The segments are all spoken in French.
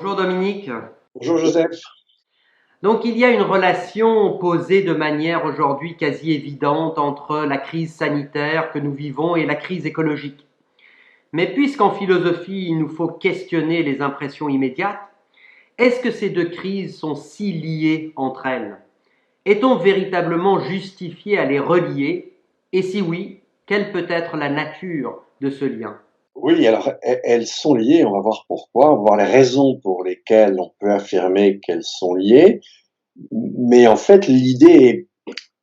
Bonjour Dominique. Bonjour Joseph. Donc il y a une relation posée de manière aujourd'hui quasi évidente entre la crise sanitaire que nous vivons et la crise écologique. Mais puisqu'en philosophie il nous faut questionner les impressions immédiates, est-ce que ces deux crises sont si liées entre elles? Est-on véritablement justifié à les relier? Et si oui, quelle peut être la nature de ce lien? Oui, alors elles sont liées, on va voir pourquoi, on va voir les raisons pour lesquelles on peut affirmer qu'elles sont liées, mais en fait l'idée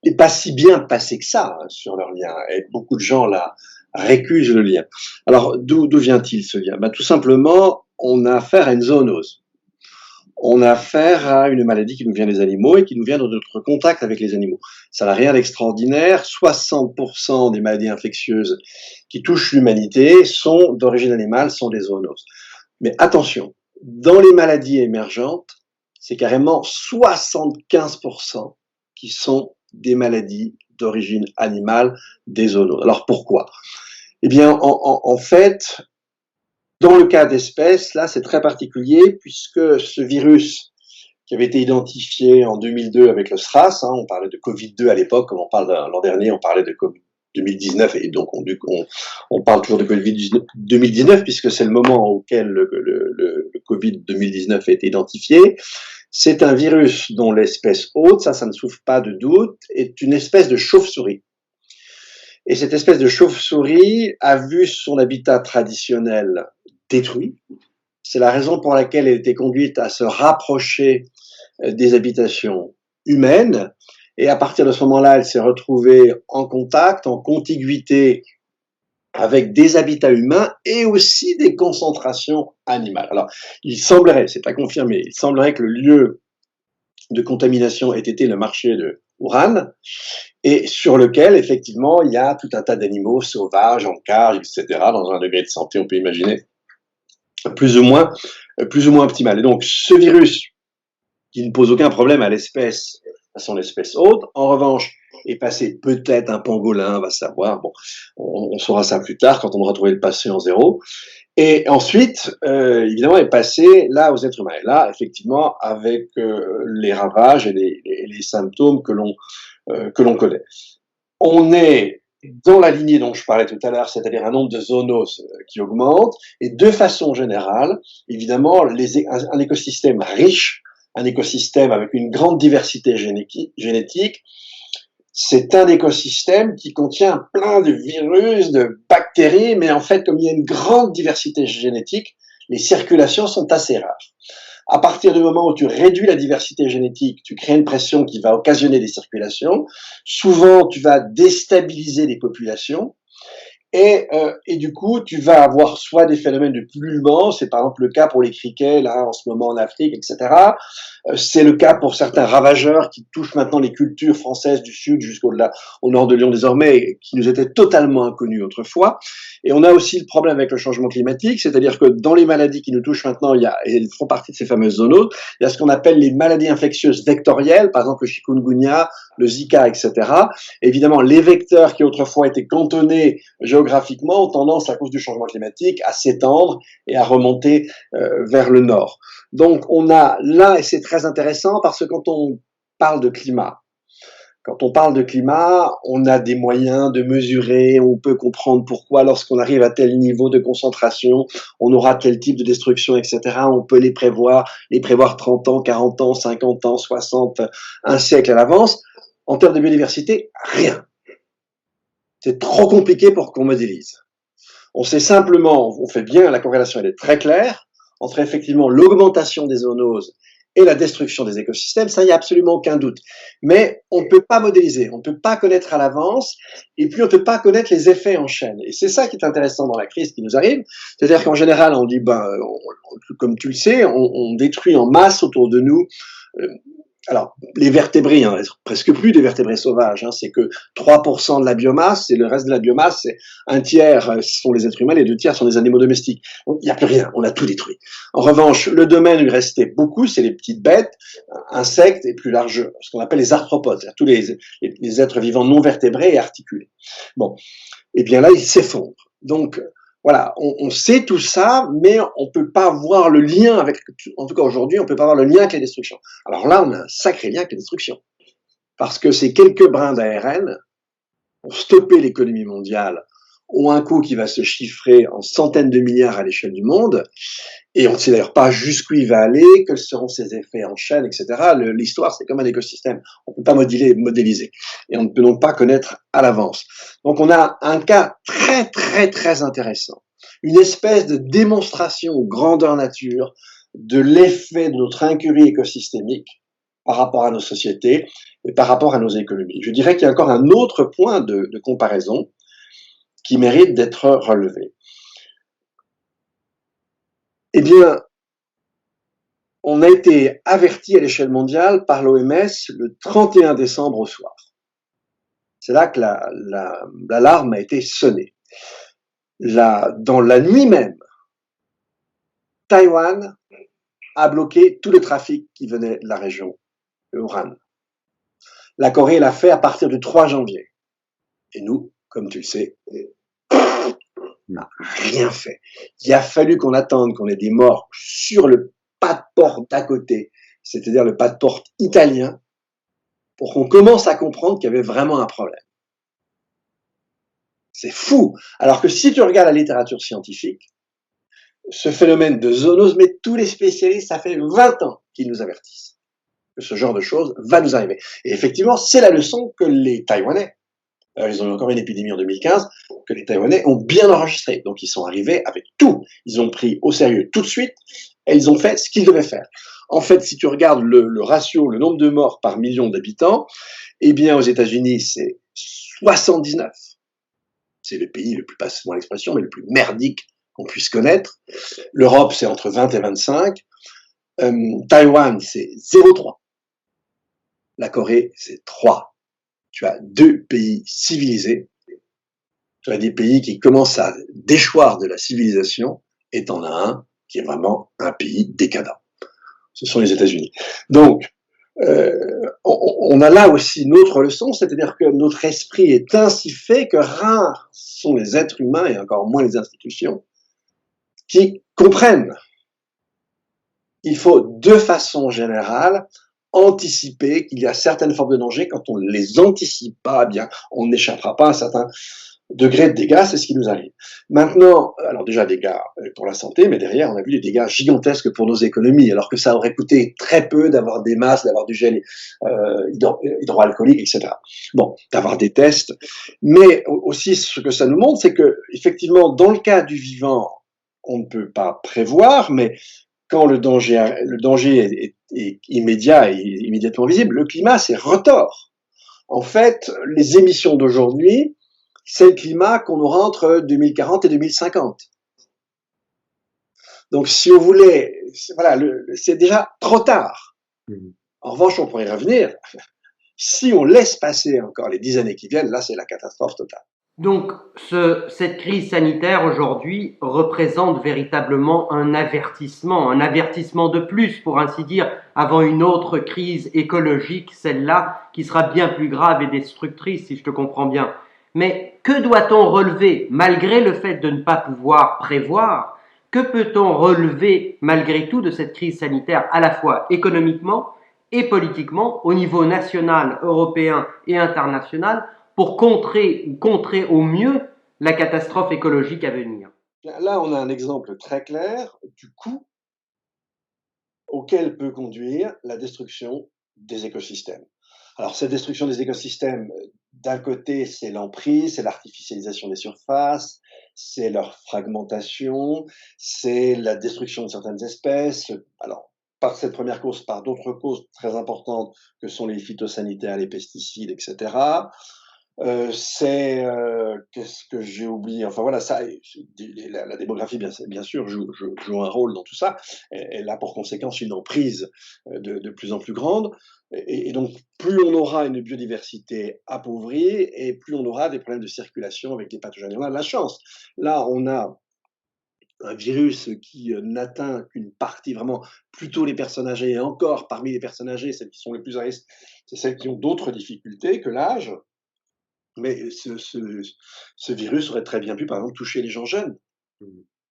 est pas si bien passée que ça sur leur lien, et beaucoup de gens là récusent le lien. Alors d'où vient-il ce lien? Tout simplement, on a affaire à une zoonose. On a affaire à une maladie qui nous vient des animaux et qui nous vient de notre contact avec les animaux. Ça n'a rien d'extraordinaire. 60% des maladies infectieuses qui touchent l'humanité sont d'origine animale, sont des zoonoses. Mais attention, dans les maladies émergentes, c'est carrément 75% qui sont des maladies d'origine animale, des zoonoses. Alors pourquoi? Eh bien, en fait, dans le cas d'espèces, là, c'est très particulier puisque ce virus qui avait été identifié en 2002 avec le SRAS, on parlait de Covid-2 à l'époque, comme on parle l'an dernier, on parlait de Covid 2019, et donc on parle toujours de Covid 2019 puisque c'est le moment auquel le Covid 2019 a été identifié. C'est un virus dont l'espèce hôte, ça ne souffre pas de doute, est une espèce de chauve-souris. Et cette espèce de chauve-souris a vu son habitat traditionnel détruit. C'est la raison pour laquelle elle a été conduite à se rapprocher des habitations humaines. Et à partir de ce moment-là, elle s'est retrouvée en contact, en contiguïté avec des habitats humains et aussi des concentrations animales. Alors, il semblerait, c'est pas confirmé, il semblerait que le lieu de contamination ait été le marché de Wuhan, et sur lequel, effectivement, il y a tout un tas d'animaux sauvages, en cage, etc., dans un degré de santé, on peut imaginer, plus ou moins optimal. Et donc, ce virus, qui ne pose aucun problème à l'espèce, à son espèce hôte, en revanche, est passé peut-être un pangolin, on va savoir, bon, on saura ça plus tard, quand on aura trouvé le passé en zéro, et ensuite, évidemment, est passé là aux êtres humains. Et là, effectivement, avec les ravages et les symptômes que l'on connaît. On est dans la lignée dont je parlais tout à l'heure, c'est-à-dire un nombre de zoonoses qui augmente, et de façon générale, évidemment, un écosystème riche, un écosystème avec une grande diversité génétique, c'est un écosystème qui contient plein de virus, de bactéries, mais en fait, comme il y a une grande diversité génétique, les circulations sont assez rares. À partir du moment où tu réduis la diversité génétique, tu crées une pression qui va occasionner des circulations. Souvent, tu vas déstabiliser les populations. Et du coup, tu vas avoir soit des phénomènes de pullulement, c'est par exemple le cas pour les criquets, là, en ce moment en Afrique, etc. C'est le cas pour certains ravageurs qui touchent maintenant les cultures françaises du Sud jusqu'au-delà, au nord de Lyon désormais, qui nous étaient totalement inconnus autrefois. Et on a aussi le problème avec le changement climatique, c'est-à-dire que dans les maladies qui nous touchent maintenant, et elles font partie de ces fameuses zoonoses, il y a ce qu'on appelle les maladies infectieuses vectorielles, par exemple le chikungunya, le Zika, etc. Évidemment, les vecteurs qui autrefois étaient cantonnés géographiquement ont tendance, à cause du changement climatique, à s'étendre et à remonter vers le nord. Donc on a là, et c'est très intéressant parce que quand on parle de climat, on a des moyens de mesurer, on peut comprendre pourquoi lorsqu'on arrive à tel niveau de concentration, on aura tel type de destruction, etc. On peut les prévoir 30 ans, 40 ans, 50 ans, 60, un siècle à l'avance. En termes de biodiversité, rien. C'est trop compliqué pour qu'on modélise. On sait simplement, on fait bien, la corrélation elle est très claire, entre effectivement l'augmentation des zoonoses et la destruction des écosystèmes, ça, il n'y a absolument aucun doute. Mais on ne peut pas modéliser, on ne peut pas connaître à l'avance, et puis on ne peut pas connaître les effets en chaîne. Et c'est ça qui est intéressant dans la crise qui nous arrive, c'est-à-dire qu'en général, on dit, comme tu le sais, on détruit en masse autour de nous. Alors, les vertébrés, presque plus des vertébrés sauvages, c'est que 3% de la biomasse, et le reste de la biomasse, c'est un tiers sont les êtres humains, les 2 tiers sont les animaux domestiques. Donc, il n'y a plus rien, on a tout détruit. En revanche, le domaine où il restait beaucoup, c'est les petites bêtes, insectes et plus large, ce qu'on appelle les arthropodes, c'est-à-dire tous les êtres vivants non vertébrés et articulés. Bon, et bien là, ils s'effondrent. Donc, voilà, on sait tout ça, mais on peut pas voir le lien avec, en tout cas aujourd'hui, on peut pas voir le lien avec les destructions. Alors là, on a un sacré lien avec les destructions. Parce que ces quelques brins d'ARN, pour stopper l'économie mondiale, ont un coût qui va se chiffrer en centaines de milliards à l'échelle du monde, et on ne sait d'ailleurs pas jusqu'où il va aller, quels seront ses effets en chaîne, etc. L'histoire, c'est comme un écosystème. On ne peut pas modéliser. Et on ne peut donc pas connaître à l'avance. Donc on a un cas très, très, très intéressant. Une espèce de démonstration grandeur nature de l'effet de notre incurie écosystémique par rapport à nos sociétés et par rapport à nos économies. Je dirais qu'il y a encore un autre point de comparaison qui mérite d'être relevé. Eh bien, on a été averti à l'échelle mondiale par l'OMS le 31 décembre au soir. C'est là que l'alarme a été sonnée. Dans la nuit même, Taïwan a bloqué tout le trafic qui venait de la région de Wuhan. La Corée l'a fait à partir du 3 janvier. Et nous, comme tu le sais, on n'a rien fait. Il a fallu qu'on attende qu'on ait des morts sur le pas de porte d'à côté, c'est-à-dire le pas de porte italien, pour qu'on commence à comprendre qu'il y avait vraiment un problème. C'est fou. Alors que si tu regardes la littérature scientifique, ce phénomène de zoonose, mais tous les spécialistes, ça fait 20 ans qu'ils nous avertissent que ce genre de choses va nous arriver. Et effectivement, c'est la leçon que les Taïwanais, ils ont eu encore une épidémie en 2015, que les Taïwanais ont bien enregistré. Donc ils sont arrivés avec tout. Ils ont pris au sérieux tout de suite et ils ont fait ce qu'ils devaient faire. En fait, si tu regardes le ratio, le nombre de morts par million d'habitants, eh bien aux États-Unis, c'est 79. C'est le pays le plus, passe-moi l'expression, mais le plus merdique qu'on puisse connaître. L'Europe, c'est entre 20 et 25. Taïwan, c'est 0,3. La Corée, c'est 3. Tu as 2 pays civilisés. Tu as des pays qui commencent à déchoir de la civilisation, et t'en as un qui est vraiment un pays décadent. Ce sont les États-Unis. Donc, on a là aussi une autre leçon, c'est-à-dire que notre esprit est ainsi fait que rares sont les êtres humains, et encore moins les institutions, qui comprennent qu'il faut, de façon générale, anticiper qu'il y a certaines formes de danger. Quand on ne les anticipe pas, eh bien, on n'échappera pas à un certain degré de dégâts, c'est ce qui nous arrive. Maintenant, alors déjà dégâts pour la santé, mais derrière, on a vu des dégâts gigantesques pour nos économies, alors que ça aurait coûté très peu d'avoir des masques, d'avoir du gel hydroalcoolique, etc. Bon, d'avoir des tests. Mais aussi, ce que ça nous montre, c'est que, effectivement, dans le cas du vivant, on ne peut pas prévoir, mais quand le danger est immédiat et immédiatement visible, le climat, c'est retors. En fait, les émissions d'aujourd'hui, c'est le climat qu'on aura entre 2040 et 2050. Donc, si on voulait, voilà, c'est déjà trop tard. En revanche, on pourrait y revenir. Si on laisse passer encore les 10 années qui viennent, là, c'est la catastrophe totale. Donc, cette crise sanitaire aujourd'hui représente véritablement un avertissement de plus, pour ainsi dire, avant une autre crise écologique, celle-là, qui sera bien plus grave et destructrice, si je te comprends bien. Mais que doit-on relever, malgré le fait de ne pas pouvoir prévoir? Que peut-on relever, malgré tout, de cette crise sanitaire, à la fois économiquement et politiquement, au niveau national, européen et international, pour contrer au mieux la catastrophe écologique à venir? Là, on a un exemple très clair du coût auquel peut conduire la destruction des écosystèmes. Alors, cette destruction des écosystèmes, d'un côté, c'est l'emprise, c'est l'artificialisation des surfaces, c'est leur fragmentation, c'est la destruction de certaines espèces. Alors, par cette première cause, par d'autres causes très importantes que sont les phytosanitaires, les pesticides, etc. Qu'est-ce que j'ai oublié? Enfin voilà, ça, la démographie, bien sûr, joue un rôle dans tout ça. Elle a pour conséquence une emprise de plus en plus grande. Et donc, plus on aura une biodiversité appauvrie, et plus on aura des problèmes de circulation avec des pathogènes. Et on a de la chance. Là, on a un virus qui n'atteint qu'une partie, vraiment plutôt les personnes âgées, et encore parmi les personnes âgées, celles qui sont les plus à risque, c'est celles qui ont d'autres difficultés que l'âge. Mais ce virus aurait très bien pu, par exemple, toucher les gens jeunes.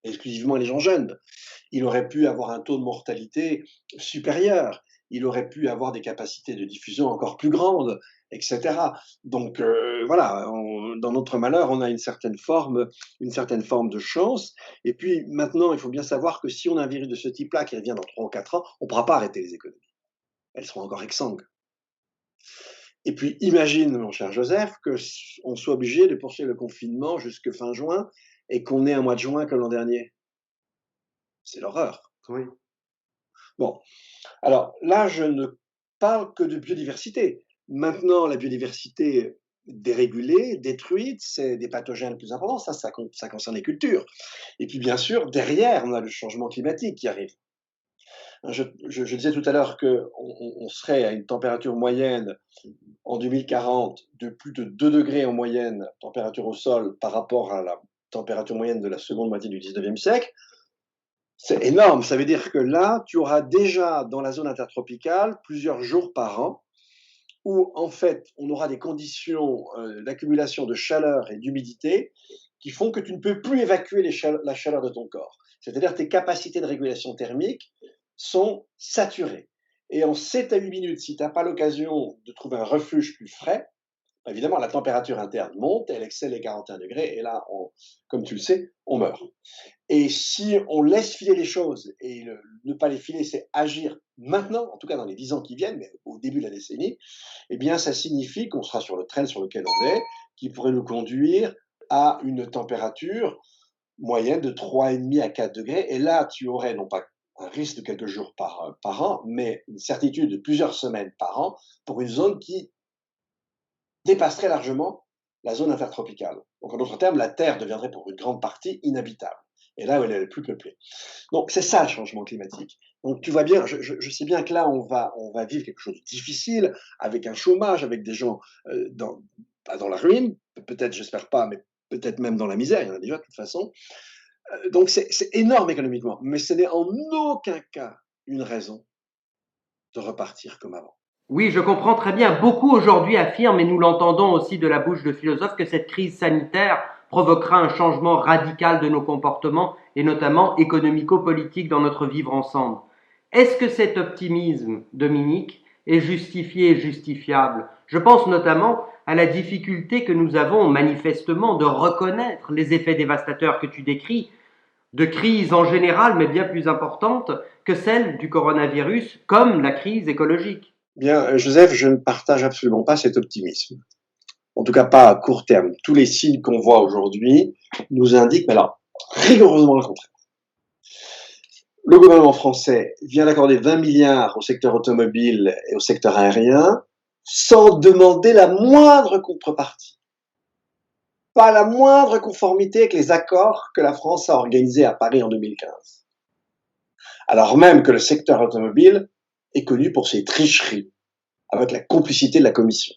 exclusivement les gens jeunes. Il aurait pu avoir un taux de mortalité supérieur. Il aurait pu avoir des capacités de diffusion encore plus grandes, etc. Donc voilà, dans notre malheur, on a une certaine forme de chance. Et puis maintenant, il faut bien savoir que si on a un virus de ce type-là qui revient dans 3 ou 4 ans, on ne pourra pas arrêter les économies. Elles seront encore exsangues. Et puis imagine, mon cher Joseph, qu'on soit obligé de poursuivre le confinement jusque fin juin et qu'on ait un mois de juin comme l'an dernier. C'est l'horreur. Oui. Bon, alors là, je ne parle que de biodiversité. Maintenant, la biodiversité dérégulée, détruite, c'est des pathogènes plus importants, ça concerne les cultures. Et puis bien sûr, derrière, on a le changement climatique qui arrive. Je disais tout à l'heure qu'on serait à une température moyenne en 2040 de plus de 2 degrés en moyenne, température au sol, par rapport à la température moyenne de la seconde moitié du 19e siècle. C'est énorme, ça veut dire que là, tu auras déjà dans la zone intertropicale plusieurs jours par an où en fait on aura des conditions d'accumulation de chaleur et d'humidité qui font que tu ne peux plus évacuer la chaleur de ton corps. C'est-à-dire tes capacités de régulation thermique sont saturées. Et en 7 à 8 minutes, si tu n'as pas l'occasion de trouver un refuge plus frais, évidemment, la température interne monte, elle excelle les 41 degrés, et là, comme tu le sais, on meurt. Et si on laisse filer les choses, et ne pas les filer, c'est agir maintenant, en tout cas dans les 10 ans qui viennent, mais au début de la décennie, eh bien, ça signifie qu'on sera sur le train sur lequel on est, qui pourrait nous conduire à une température moyenne de 3,5 à 4 degrés. Et là, tu aurais non pas un risque de quelques jours par an, mais une certitude de plusieurs semaines par an pour une zone qui dépasserait largement la zone intertropicale. Donc, en d'autres termes, la Terre deviendrait pour une grande partie inhabitable. Et là où elle est le plus peuplée. Donc, c'est ça le changement climatique. Donc, tu vois bien, je sais bien que là, on va vivre quelque chose de difficile, avec un chômage, avec des gens pas dans la ruine, peut-être, j'espère pas, mais peut-être même dans la misère, il y en a déjà de toute façon. Donc, c'est énorme économiquement, mais ce n'est en aucun cas une raison de repartir comme avant. Oui, je comprends très bien. Beaucoup aujourd'hui affirment, et nous l'entendons aussi de la bouche de philosophes, que cette crise sanitaire provoquera un changement radical de nos comportements, et notamment économico-politiques dans notre vivre ensemble. Est-ce que cet optimisme, Dominique, est justifié et justifiable? Je pense notamment à la difficulté que nous avons manifestement de reconnaître les effets dévastateurs que tu décris, de crise en général, mais bien plus importante que celle du coronavirus, comme la crise écologique. Bien, Joseph, je ne partage absolument pas cet optimisme. En tout cas, pas à court terme. Tous les signes qu'on voit aujourd'hui nous indiquent, mais alors, rigoureusement le contraire. Le gouvernement français vient d'accorder 20 milliards au secteur automobile et au secteur aérien sans demander la moindre contrepartie. Pas la moindre conformité avec les accords que la France a organisés à Paris en 2015. Alors même que le secteur automobile est connu pour ses tricheries, avec la complicité de la Commission.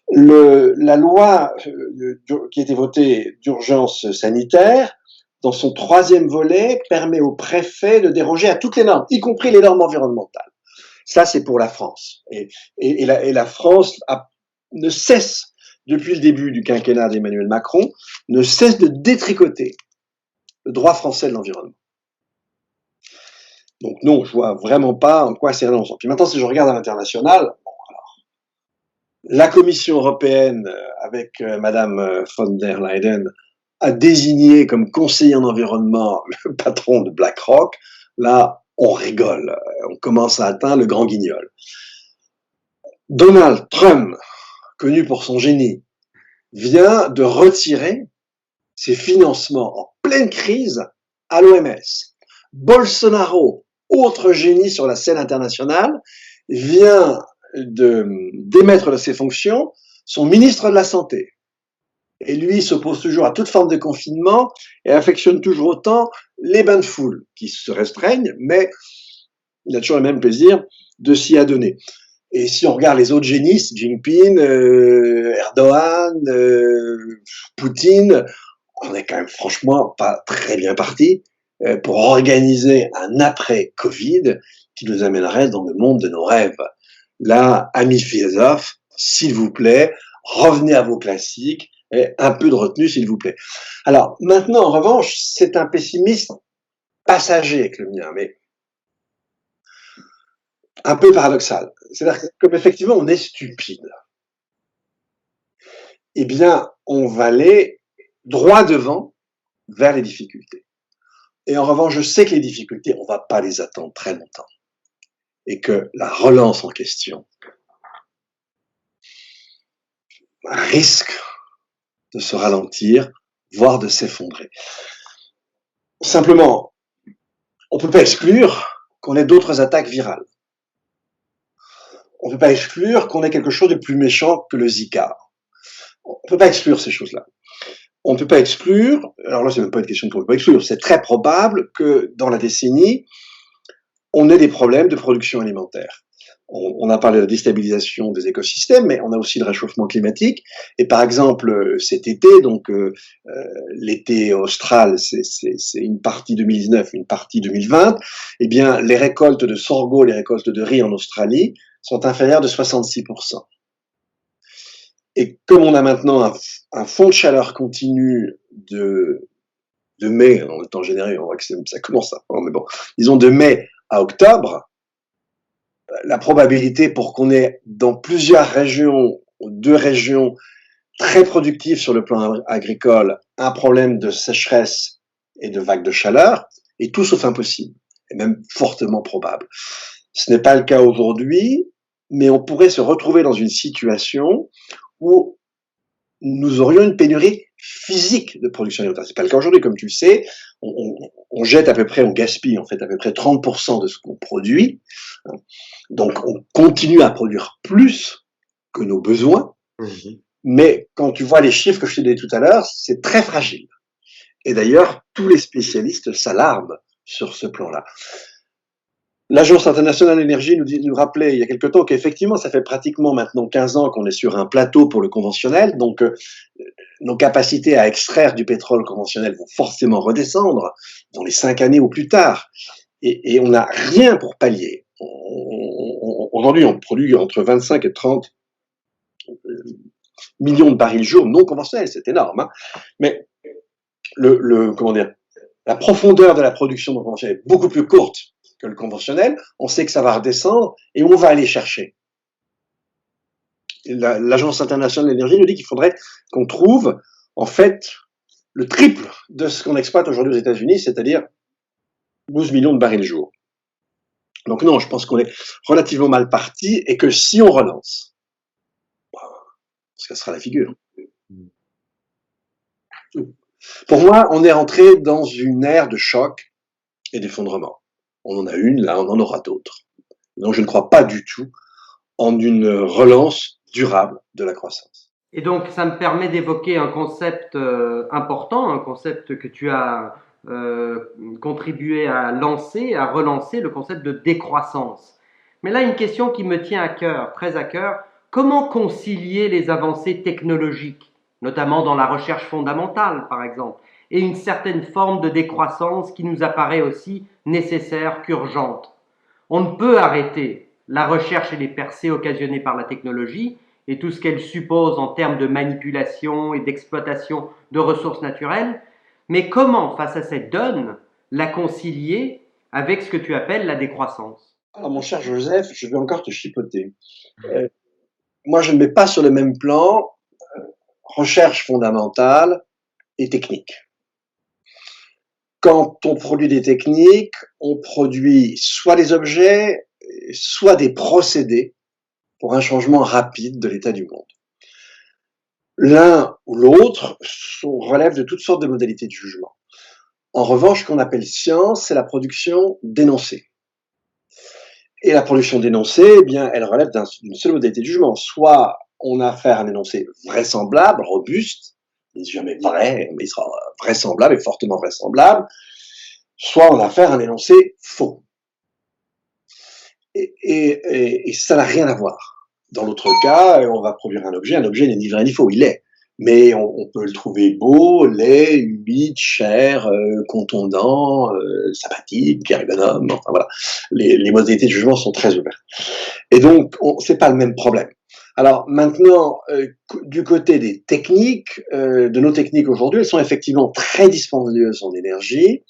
La loi qui a été votée d'urgence sanitaire, dans son 3e volet, permet au préfet de déroger à toutes les normes, y compris les normes environnementales. Ça, c'est pour la France. Et la France ne cesse, depuis le début du quinquennat d'Emmanuel Macron, ne cesse de détricoter le droit français de l'environnement. Donc non, je vois vraiment pas en quoi c'est renonçant. Puis maintenant, si je regarde à l'international, bon, alors, la Commission européenne, avec Madame von der Leyen, a désigné comme conseiller en environnement le patron de BlackRock. Là, on rigole, on commence à atteindre le grand guignol. Donald Trump, connu pour son génie, vient de retirer ses financements en pleine crise à l'OMS. Bolsonaro, autre génie sur la scène internationale, vient de démettre de ses fonctions son ministre de la Santé. Et lui s'oppose toujours à toute forme de confinement et affectionne toujours autant les bains de foule qui se restreignent, mais il a toujours le même plaisir de s'y adonner. Et si on regarde les autres génies, Xi Jinping, Erdogan, Poutine, on est quand même franchement pas très bien parti pour organiser un après-Covid qui nous amènerait dans le monde de nos rêves. Là, amis philosophes, s'il vous plaît, revenez à vos classiques, Et un peu de retenue, s'il vous plaît. Alors, maintenant, en revanche, c'est un pessimisme passager avec le mien, mais un peu paradoxal. C'est-à-dire que comme effectivement on est stupide, eh bien, on va aller droit devant vers les difficultés. Et en revanche, je sais que les difficultés, on va pas les attendre très longtemps. Et que la relance en question risque de se ralentir, voire de s'effondrer. Simplement, on ne peut pas exclure qu'on ait d'autres attaques virales. On ne peut pas exclure qu'on ait quelque chose de plus méchant que le Zika. On ne peut pas exclure ces choses-là. On ne peut pas exclure, alors là c'est même pas une question qu'on ne peut pas exclure, c'est très probable que dans la décennie, on ait des problèmes de production alimentaire. On a parlé de la déstabilisation des écosystèmes, mais on a aussi le réchauffement climatique. Et par exemple, cet été, donc l'été austral, c'est une partie 2019, une partie 2020, eh bien, les récoltes de sorgho, les récoltes de riz en Australie sont inférieures de 66%. Et comme on a maintenant un fond de chaleur continu de mai, en temps généré, on voit que ça commence à, mais bon, disons de mai à octobre, la probabilité pour qu'on ait dans plusieurs régions, 2 régions très productives sur le plan agricole, un problème de sécheresse et de vagues de chaleur est tout sauf impossible, et même fortement probable. Ce n'est pas le cas aujourd'hui, mais on pourrait se retrouver dans une situation où nous aurions une pénurie physique de production alimentaire. C'est pas le cas aujourd'hui, comme tu le sais, on jette à peu près, on gaspille en fait à peu près 30% de ce qu'on produit. Donc on continue à produire plus que nos besoins, mais quand tu vois les chiffres que je t'ai donnés tout à l'heure, c'est très fragile. Et d'ailleurs, tous les spécialistes s'alarment sur ce plan-là. L'Agence internationale de l'énergie nous rappelait il y a quelque temps qu'effectivement, ça fait pratiquement maintenant 15 ans qu'on est sur un plateau pour le conventionnel, donc nos capacités à extraire du pétrole conventionnel vont forcément redescendre dans les 5 années ou plus tard. Et on n'a rien pour pallier. Aujourd'hui, on produit entre 25 et 30 millions de barils jour non conventionnels, c'est énorme, hein. Mais comment dire, la profondeur de la production non conventionnelle est beaucoup plus courte que le conventionnel. On sait que ça va redescendre et on va aller chercher. L'Agence internationale de l'énergie nous dit qu'il faudrait qu'on trouve en fait le triple de ce qu'on exploite aujourd'hui aux États-Unis, c'est-à-dire 12 millions de barils jour. Donc non, je pense qu'on est relativement mal parti et que si on relance, on se cassera la figure. Pour moi, on est entré dans une ère de choc et d'effondrement. On en a une, là, on en aura d'autres. Donc je ne crois pas du tout en une relance durable de la croissance. Et donc ça me permet d'évoquer un concept important, un concept que tu as contribué à lancer, à relancer, le concept de décroissance. Mais là, une question qui me tient à cœur, très à cœur, comment concilier les avancées technologiques, notamment dans la recherche fondamentale par exemple, et une certaine forme de décroissance qui nous apparaît aussi nécessaire qu'urgente. On ne peut arrêter la recherche et les percées occasionnées par la technologie et tout ce qu'elle suppose en termes de manipulation et d'exploitation de ressources naturelles, mais comment, face à cette donne, la concilier avec ce que tu appelles la décroissance? Alors mon cher Joseph, je vais encore te chipoter. Moi, je ne mets pas sur le même plan recherche fondamentale et technique. Quand on produit des techniques, on produit soit des objets, soit des procédés pour un changement rapide de l'état du monde. L'un ou l'autre relève de toutes sortes de modalités de jugement. En revanche, ce qu'on appelle science, c'est la production d'énoncés. Et la production d'énoncés, eh bien, elle relève d'une seule modalité de jugement. Soit on a affaire à un énoncé vraisemblable, robuste, il n'est jamais vrai, mais il sera vraisemblable et fortement vraisemblable, soit on a affaire à un énoncé faux. Et ça n'a rien à voir. Dans l'autre cas, on va produire un objet n'est ni vrai ni faux, il est. Mais on peut le trouver beau, laid, humide, cher, contondant, sympathique, ergonome, enfin voilà. Les modalités de jugement sont très ouvertes. Et donc, c'est pas le même problème. Alors maintenant, du côté des techniques, de nos techniques aujourd'hui, elles sont effectivement très dispendieuses en énergie.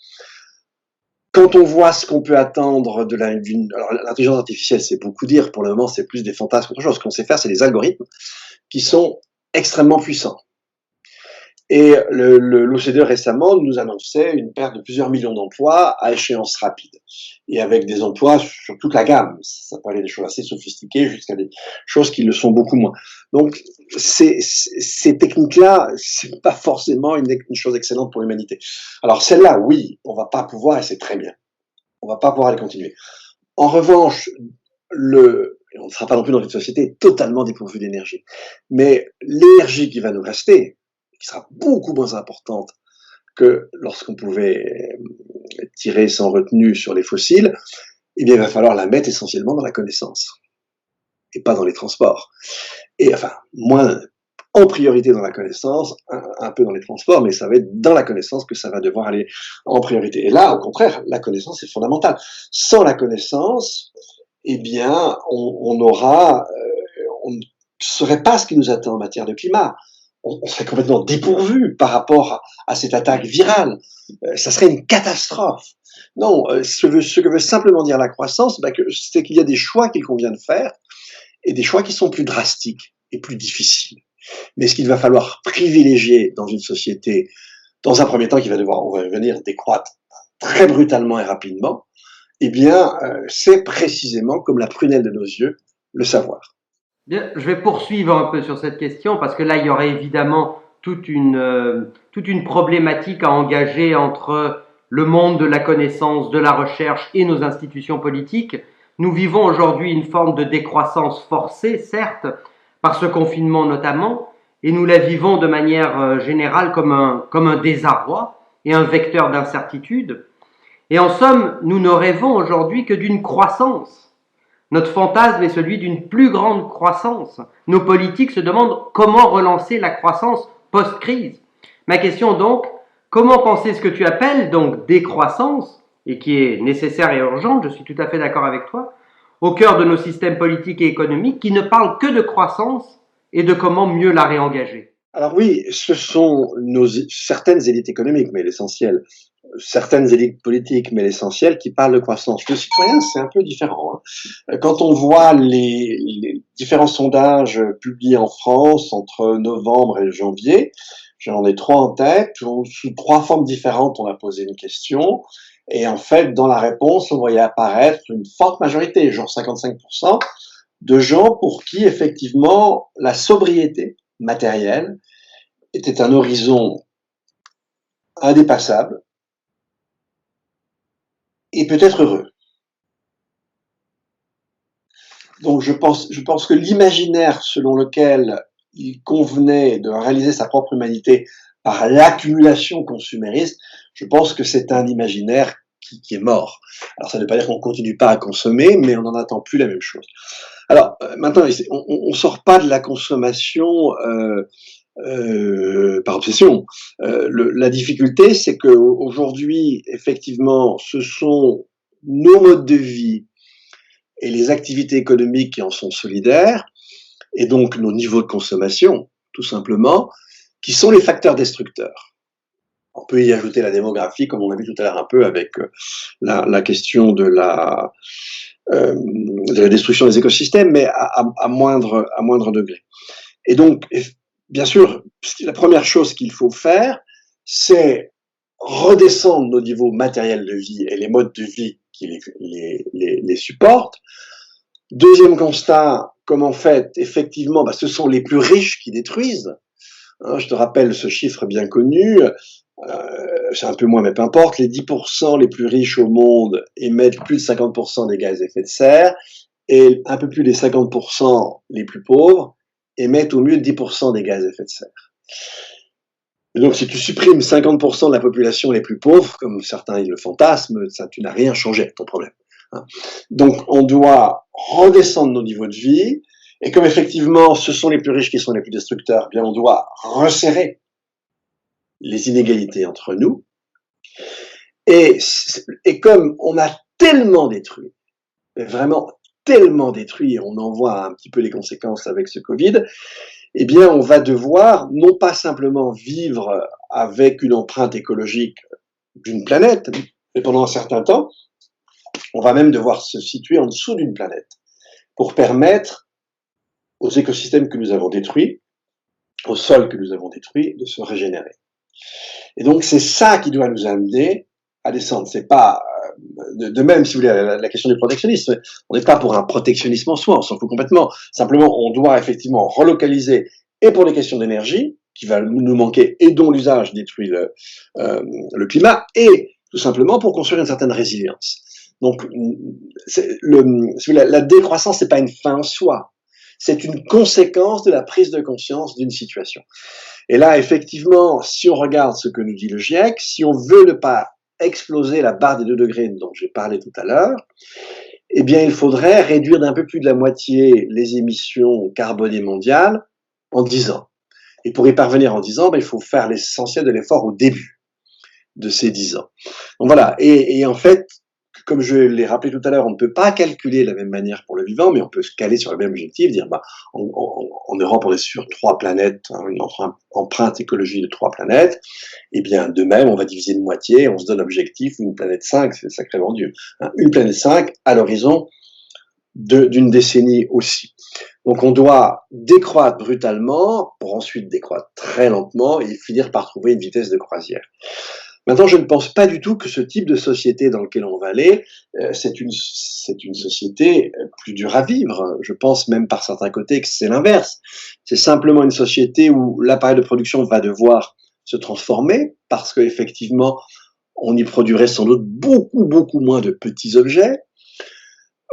Quand on voit ce qu'on peut attendre de alors l'intelligence artificielle, c'est beaucoup dire, pour le moment, c'est plus des fantasmes qu'autre chose. Ce qu'on sait faire, c'est des algorithmes qui sont extrêmement puissants. Et l'OCDE récemment nous annonçait une perte de plusieurs millions d'emplois à échéance rapide. Et avec des emplois sur toute la gamme. Ça peut aller des choses assez sophistiquées jusqu'à des choses qui le sont beaucoup moins. Donc, ces techniques-là, c'est pas forcément une chose excellente pour l'humanité. Alors, celle-là, oui, on va pas pouvoir, et c'est très bien. On va pas pouvoir les continuer. En revanche, on ne sera pas non plus dans une société totalement dépourvue d'énergie. Mais l'énergie qui va nous rester, qui sera beaucoup moins importante que lorsqu'on pouvait tirer sans retenue sur les fossiles, eh bien, il va falloir la mettre essentiellement dans la connaissance et pas dans les transports. Et enfin, moins en priorité dans la connaissance, un peu dans les transports, mais ça va être dans la connaissance que ça va devoir aller en priorité. Et là, au contraire, la connaissance est fondamentale. Sans la connaissance, eh bien, on ne saurait pas ce qui nous attend en matière de climat. On serait complètement dépourvu par rapport à cette attaque virale. Ça serait une catastrophe. Non, ce que veut simplement dire la croissance, c'est qu'il y a des choix qu'il convient de faire et des choix qui sont plus drastiques et plus difficiles. Mais ce qu'il va falloir privilégier dans une société, dans un premier temps, on va venir décroître très brutalement et rapidement, eh bien, c'est précisément, comme la prunelle de nos yeux, le savoir. Bien, je vais poursuivre un peu sur cette question parce que là, il y aurait évidemment toute une problématique à engager entre le monde de la connaissance, de la recherche et nos institutions politiques. Nous vivons aujourd'hui une forme de décroissance forcée, certes, par ce confinement notamment, et nous la vivons de manière générale comme un désarroi et un vecteur d'incertitude. Et en somme, nous ne rêvons aujourd'hui que d'une croissance. Notre fantasme est celui d'une plus grande croissance. Nos politiques se demandent comment relancer la croissance post-crise. Ma question donc, comment penser ce que tu appelles donc décroissance, et qui est nécessaire et urgente, je suis tout à fait d'accord avec toi, au cœur de nos systèmes politiques et économiques qui ne parlent que de croissance et de comment mieux la réengager? Alors oui, ce sont certaines élites économiques, mais l'essentiel, certaines élites politiques, mais l'essentiel, qui parlent de croissance. Le citoyen, c'est un peu différent. Quand on voit les différents sondages publiés en France entre novembre et janvier, j'en ai 3 en tête, sous 3 formes différentes, on a posé une question, et en fait, dans la réponse, on voyait apparaître une forte majorité, genre 55%, de gens pour qui, effectivement, la sobriété matérielle était un horizon indépassable et peut-être heureux. Donc je pense que l'imaginaire selon lequel il convenait de réaliser sa propre humanité par l'accumulation consumériste, je pense que c'est un imaginaire qui est mort. Alors ça ne veut pas dire qu'on ne continue pas à consommer, mais on n'en attend plus la même chose. Alors maintenant, on ne sort pas de la consommation par obsession. La difficulté, c'est qu'aujourd'hui, effectivement, ce sont nos modes de vie et les activités économiques qui en sont solidaires, et donc nos niveaux de consommation, tout simplement, qui sont les facteurs destructeurs. On peut y ajouter la démographie, comme on a vu tout à l'heure un peu avec la question de la destruction des écosystèmes, mais à moindre degré. Et donc, bien sûr, la première chose qu'il faut faire, c'est redescendre nos niveaux matériels de vie et les modes de vie qui les supportent. Deuxième constat, comme en fait, effectivement, ce sont les plus riches qui détruisent. Je te rappelle ce chiffre bien connu, c'est un peu moins, mais peu importe, les 10% les plus riches au monde émettent plus de 50% des gaz à effet de serre, et un peu plus des 50% les plus pauvres émettent au mieux 10% des gaz à effet de serre. Et donc, si tu supprimes 50% de la population les plus pauvres, comme certains ils le fantasment, ça, tu n'as rien changé à ton problème. Donc, on doit redescendre nos niveaux de vie, et comme effectivement, ce sont les plus riches qui sont les plus destructeurs, bien, on doit resserrer les inégalités entre nous. Et comme on a tellement détruit, mais vraiment tellement détruit, et on en voit un petit peu les conséquences avec ce Covid, eh bien, on va devoir non pas simplement vivre avec une empreinte écologique d'une planète, mais pendant un certain temps, on va même devoir se situer en dessous d'une planète pour permettre aux écosystèmes que nous avons détruits, au sol que nous avons détruit, de se régénérer. Et donc, c'est ça qui doit nous amener à descendre. C'est pas, de même, si vous voulez, la question du protectionnisme, on n'est pas pour un protectionnisme en soi, on s'en fout complètement. Simplement, on doit effectivement relocaliser, et pour les questions d'énergie, qui va nous manquer, et dont l'usage détruit le climat, et tout simplement pour construire une certaine résilience. Donc, la décroissance, c'est pas une fin en soi. C'est une conséquence de la prise de conscience d'une situation. Et là, effectivement, si on regarde ce que nous dit le GIEC, si on veut ne pas exploser la barre des 2 degrés dont j'ai parlé tout à l'heure, eh bien, il faudrait réduire d'un peu plus de la moitié les émissions carbonées mondiales en 10 ans. Et pour y parvenir en 10 ans, il faut faire l'essentiel de l'effort au début de ces 10 ans. Donc voilà, et en fait, comme je l'ai rappelé tout à l'heure, on ne peut pas calculer de la même manière pour le vivant, mais on peut se caler sur le même objectif, dire en Europe on est sur 3 planètes, une empreinte écologique de 3 planètes, et bien de même on va diviser de moitié, on se donne l'objectif une planète 5, c'est sacrément dur, une planète 5 à l'horizon d'une décennie aussi. Donc on doit décroître brutalement pour ensuite décroître très lentement et finir par trouver une vitesse de croisière. Maintenant, je ne pense pas du tout que ce type de société dans lequel on va aller, c'est une société plus dure à vivre. Je pense même par certains côtés que c'est l'inverse. C'est simplement une société où l'appareil de production va devoir se transformer parce qu'effectivement, on y produirait sans doute beaucoup moins de petits objets.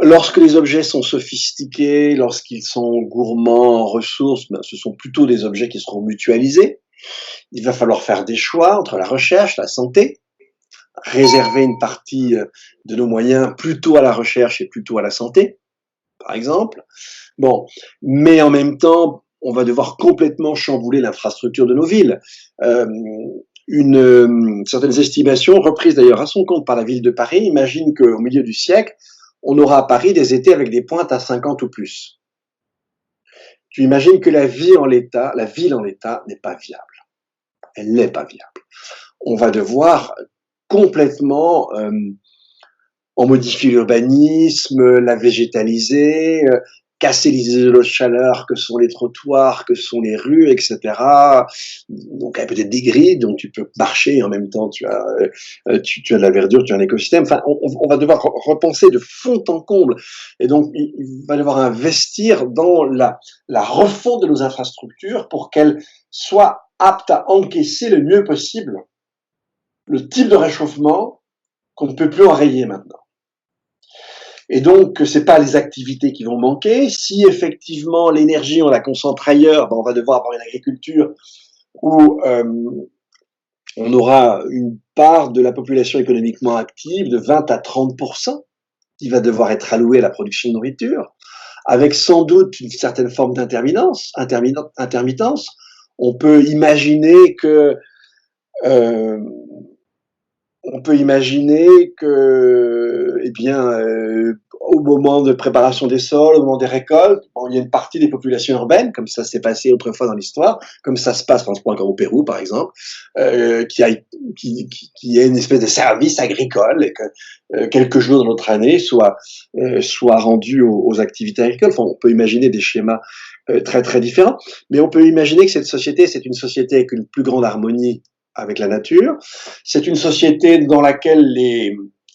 Lorsque les objets sont sophistiqués, lorsqu'ils sont gourmands en ressources, ce sont plutôt des objets qui seront mutualisés. Il va falloir faire des choix entre la recherche, la santé, réserver une partie de nos moyens plutôt à la recherche et plutôt à la santé, par exemple. Bon, mais en même temps, on va devoir complètement chambouler l'infrastructure de nos villes. Certaines estimations, reprises d'ailleurs à son compte par la ville de Paris, imaginent qu'au milieu du siècle, on aura à Paris des étés avec des pointes à 50 ou plus. Tu imagines que la ville en l'état n'est pas viable. Elle n'est pas viable. On va devoir complètement en modifier l'urbanisme, la végétaliser, casser les isolos de chaleur que sont les trottoirs, que sont les rues, etc. Donc, il y a peut-être des grilles, donc tu peux marcher et en même temps tu as de la verdure, tu as un écosystème. Enfin, on va devoir repenser de fond en comble. Et donc, il va devoir investir dans la refonte de nos infrastructures pour qu'elles soient aptes à encaisser le mieux possible le type de réchauffement qu'on ne peut plus enrayer maintenant. Et donc, c'est pas les activités qui vont manquer. Si effectivement l'énergie, on la concentre ailleurs, on va devoir avoir une agriculture où on aura une part de la population économiquement active de 20 à 30% qui va devoir être allouée à la production de nourriture, avec sans doute une certaine forme d'intermittence. On peut imaginer que eh bien, au moment de préparation des sols, au moment des récoltes, il y a une partie des populations urbaines, comme ça s'est passé autrefois dans l'histoire, comme ça se passe, encore au Pérou, par exemple, qui ait une espèce de service agricole et que quelques jours dans notre année soient rendus aux activités agricoles. Enfin, on peut imaginer des schémas très très différents, mais on peut imaginer que cette société, c'est une société avec une plus grande harmonie avec la nature. C'est une société dans laquelle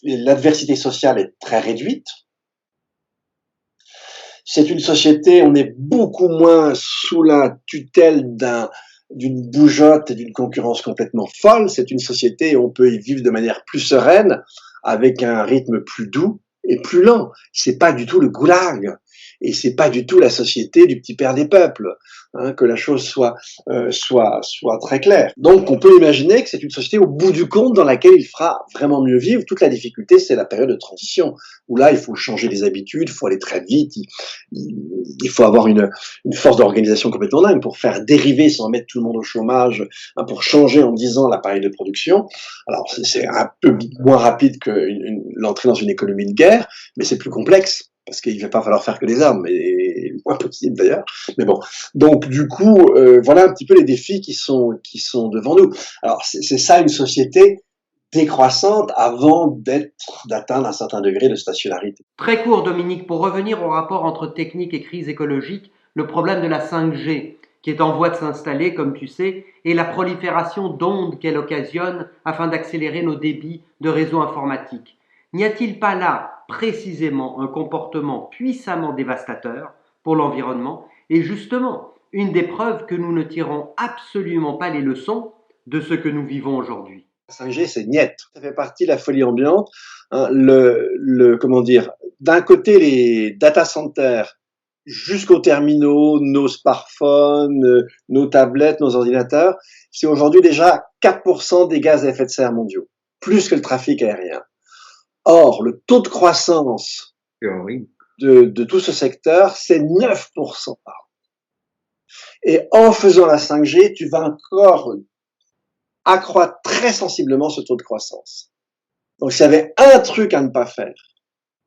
l'adversité sociale est très réduite. C'est une société, on est beaucoup moins sous la tutelle d'une bougeotte et d'une concurrence complètement folle. C'est une société où on peut y vivre de manière plus sereine, avec un rythme plus doux et plus lent. C'est pas du tout le goulag. Et c'est pas du tout la société du petit père des peuples, que la chose soit très claire. Donc, on peut imaginer que c'est une société au bout du compte dans laquelle il fera vraiment mieux vivre. Toute la difficulté, c'est la période de transition, où là, il faut changer les habitudes, il faut aller très vite, il faut avoir une force d'organisation complètement dingue pour faire dériver sans mettre tout le monde au chômage, pour changer en 10 ans l'appareil de production. Alors, c'est un peu moins rapide que l'entrée dans une économie de guerre, mais c'est plus complexe. parce qu'il va pas falloir faire que des armes, et moins possible d'ailleurs. Mais bon, donc du coup, voilà un petit peu les défis qui sont devant nous. Alors c'est ça une société décroissante avant d'atteindre un certain degré de stationnarité. Très court, Dominique, pour revenir au rapport entre technique et crise écologique, le problème de la 5G, qui est en voie de s'installer, comme tu sais, et la prolifération d'ondes qu'elle occasionne afin d'accélérer nos débits de réseaux informatiques. N'y a-t-il pas là, précisément, un comportement puissamment dévastateur pour l'environnement et justement une des preuves que nous ne tirons absolument pas les leçons de ce que nous vivons aujourd'hui? 5G, c'est niet. Ça fait partie de la folie ambiante. Hein, comment dire, d'un côté, les data centers jusqu'aux terminaux, nos smartphones, nos tablettes, nos ordinateurs, c'est aujourd'hui déjà 4% des gaz à effet de serre mondiaux, plus que le trafic aérien. Or, le taux de croissance de tout ce secteur, c'est 9% par an. Et en faisant la 5G, tu vas encore accroître très sensiblement ce taux de croissance. Donc, s'il y avait un truc à ne pas faire,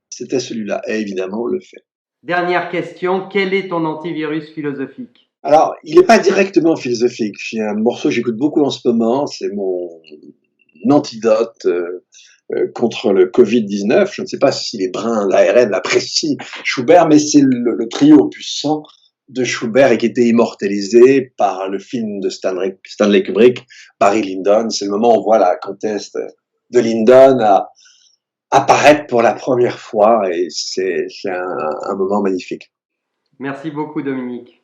c'était celui-là. Et évidemment, on le fait. Dernière question, quel est ton antivirus philosophique? Alors, il n'est pas directement philosophique. J'ai un morceau que j'écoute beaucoup en ce moment, c'est mon antidote contre le Covid-19. Je ne sais pas si les brins l'ARN l'apprécient, Schubert, mais c'est le trio puissant de Schubert et qui était immortalisé par le film de Stanley Kubrick, Barry Lyndon. C'est le moment où on voit la comtesse de Lyndon apparaître pour la première fois et c'est un moment magnifique. Merci beaucoup, Dominique.